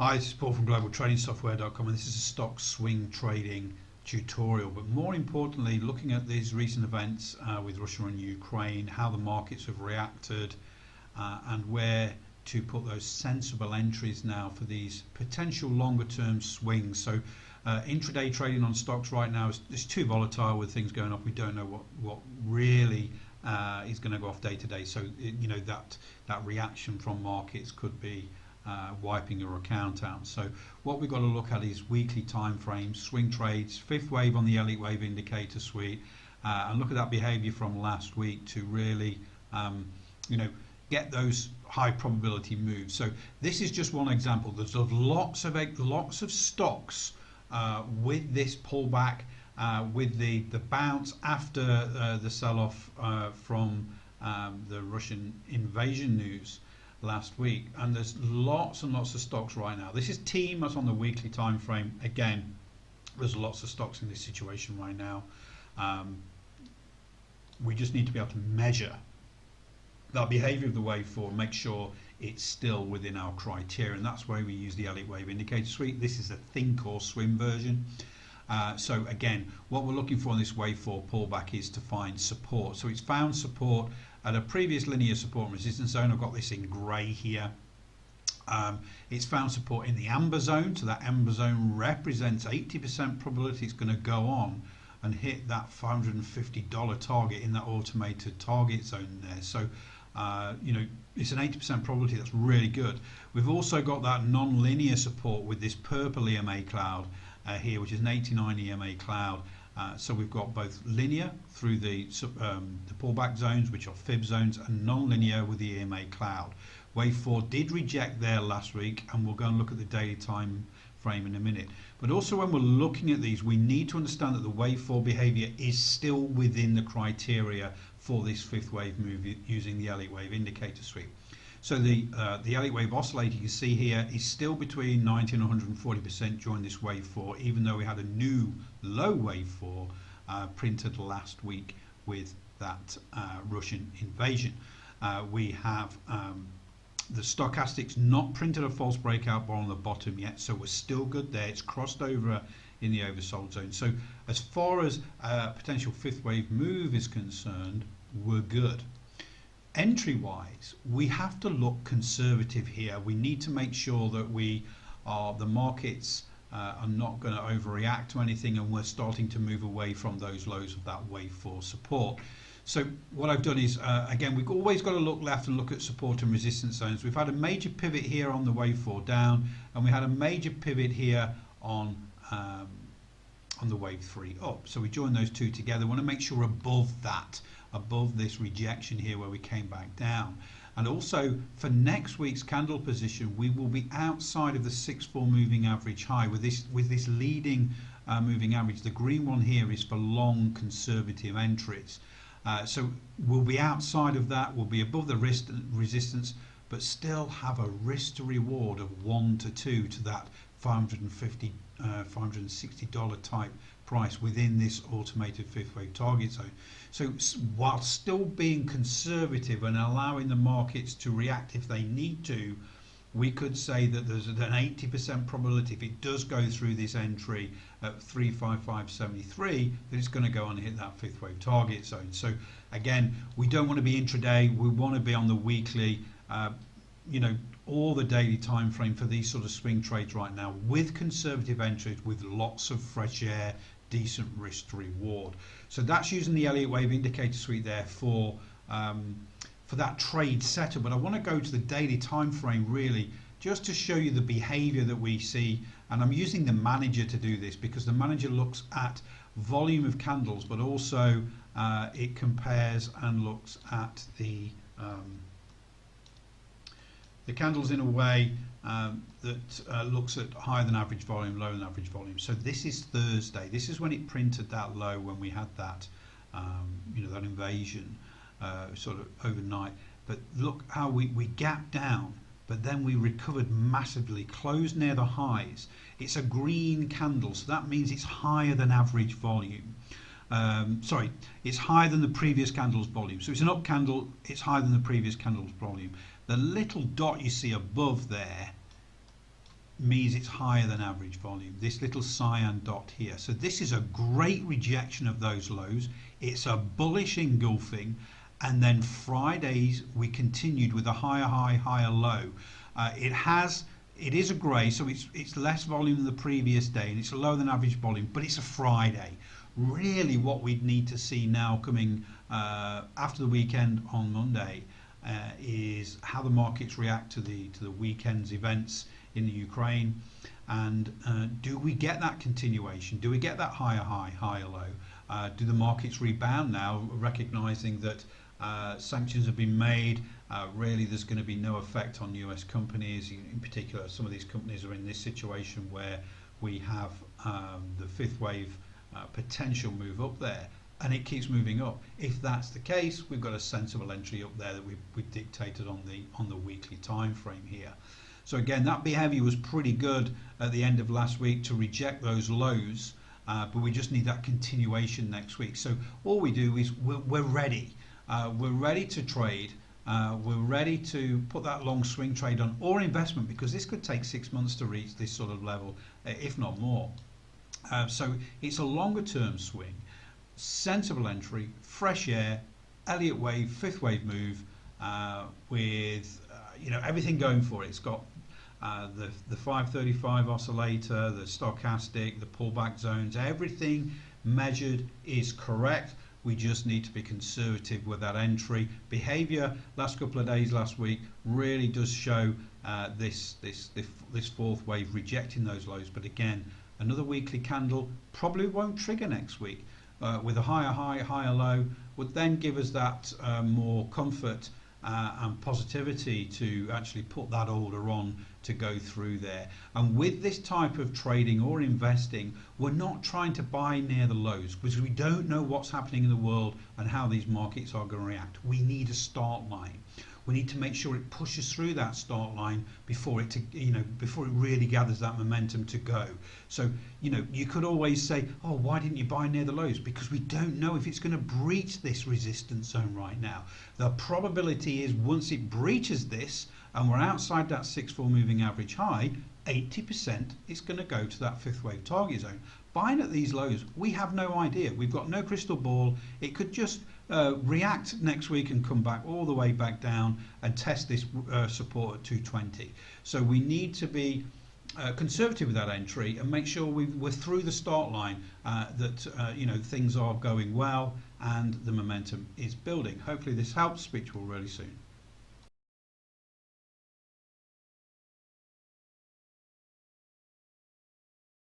Hi, this is Paul from globaltradingsoftware.com, and this is a stock swing trading tutorial. But more importantly, looking at these recent events with Russia and Ukraine, how the markets have reacted, and where to put those sensible entries now for these potential longer term swings. So intraday trading on stocks right now is too volatile with things going up. We don't know what really is going to go off day to day. So that reaction from markets could be wiping your account out. So what we've got to look at is weekly time frames, swing trades, fifth wave on the Elliott wave indicator suite, and look at that behavior from last week to really get those high probability moves. So this is just one example. There's lots of stocks with this pullback, with the bounce after the sell-off from the Russian invasion news last week, and there's lots and lots of stocks right now. This is team that's on the weekly time frame. Again, there's lots of stocks in this situation right now. We just need to be able to measure that behavior of the wave forward, make sure it's still within our criteria, and that's why we use the Elliott wave indicator suite. This is a think or swim version. So again, what we're looking for in this wave 4 pullback is to find support. So it's found support at a previous linear support and resistance zone. I've got this in grey here. It's found support in the amber zone. So that amber zone represents 80% probability it's going to go on and hit that $550 target in that automated target zone there. So it's an 80% probability. That's really good. We've also got that non-linear support with this purple EMA cloud here, which is an 89 EMA cloud. So we've got both linear through the pullback zones, which are fib zones, and non-linear with the EMA cloud. Wave 4 did reject there last week, and we'll go and look at the daily time frame in a minute. But also when we're looking at these, we need to understand that the wave 4 behavior is still within the criteria for this fifth wave move using the Elliott wave indicator suite. So the Elliott wave oscillator you see here is still between 90 and 140% during this wave 4, even though we had a new low wave 4 printed last week with that Russian invasion. We have the stochastics not printed a false breakout bar on the bottom yet, so we're still good there. It's crossed over in the oversold zone. So as far as potential fifth wave move is concerned, we're good. Entry wise, we have to look conservative here. We need to make sure that the markets are not going to overreact to anything, and we're starting to move away from those lows of that wave 4 support. So what I've done is, again, we've always got to look left and look at support and resistance zones. We've had a major pivot here on the wave 4 down, and we had a major pivot here on the wave 3 up. So we join those two together. We want to make sure we're above that, above this rejection here where we came back down. And also for next week's candle position, we will be outside of the 6-4 moving average high with this leading moving average. The green one here is for long conservative entries. So we'll be outside of that, we'll be above the resistance, but still have a risk to reward of 1 to 2 to that $550, $560 type price within this automated fifth wave target zone. So while still being conservative and allowing the markets to react if they need to, we could say that there's an 80% probability if it does go through this entry at 355.73 that it's going to go on and hit that fifth wave target zone. So again, we don't want to be intraday, we want to be on the weekly, or the daily time frame for these sort of swing trades right now, with conservative entries, with lots of fresh air, decent risk to reward. So that's using the Elliott wave indicator suite there for that trade setup. But I want to go to the daily time frame really just to show you the behavior that we see, and I'm using the manager to do this because the manager looks at volume of candles, but also it compares and looks at the candles in a way that looks at higher than average volume, lower than average volume. So this is Thursday. This is when it printed that low, when we had that that invasion sort of overnight. But look how we gapped down, but then we recovered massively, closed near the highs. It's a green candle, so that means it's higher than average volume. It's higher than the previous candle's volume. So it's an up candle, it's higher than the previous candle's volume. The little dot you see above there means it's higher than average volume, this little cyan dot here. So this is a great rejection of those lows. It's a bullish engulfing, and then Fridays we continued with a higher high, higher low. It is a grey, so it's less volume than the previous day, and it's a lower than average volume, but it's a Friday. Really what we'd need to see now coming after the weekend on Monday is how the markets react to the weekend's events in the Ukraine, and do we get that continuation? Do we get that higher high, higher low? Do the markets rebound now, recognizing that sanctions have been made? Really there's going to be no effect on US companies. In particular, some of these companies are in this situation where we have the fifth wave potential move up there, and it keeps moving up. If that's the case, we've got a sensible entry up there that we've dictated on the weekly time frame here. So again, that behavior was pretty good at the end of last week to reject those lows, but we just need that continuation next week. So all we do is we're ready. We're ready to trade. We're ready to put that long swing trade on, or investment, because this could take 6 months to reach this sort of level, if not more. So it's a longer term swing, sensible entry, fresh air, Elliott wave, fifth wave move, with everything going for it. It's got the 535 oscillator, the stochastic, the pullback zones, everything measured is correct. We just need to be conservative with that entry. Behavior last couple of days, last week, really does show this fourth wave rejecting those lows. But again, another weekly candle probably won't trigger next week. With a higher high, higher low, would then give us that more comfort and positivity to actually put that order on to go through there. And with this type of trading or investing, we're not trying to buy near the lows, because we don't know what's happening in the world and how these markets are going to react. We need a start line. We need to make sure it pushes through that start line before it really gathers that momentum to go. So you could always say, oh, why didn't you buy near the lows? Because we don't know if it's going to breach this resistance zone right now. The probability is once it breaches this and we're outside that 6-4 moving average high, 80% it's going to go to that fifth wave target zone. Buying at these lows, we have no idea. We've got no crystal ball. It could just react next week and come back all the way back down and test this support at 220. So we need to be conservative with that entry and make sure we're through the start line, that things are going well and the momentum is building. Hopefully this helps. Speak to you all really soon.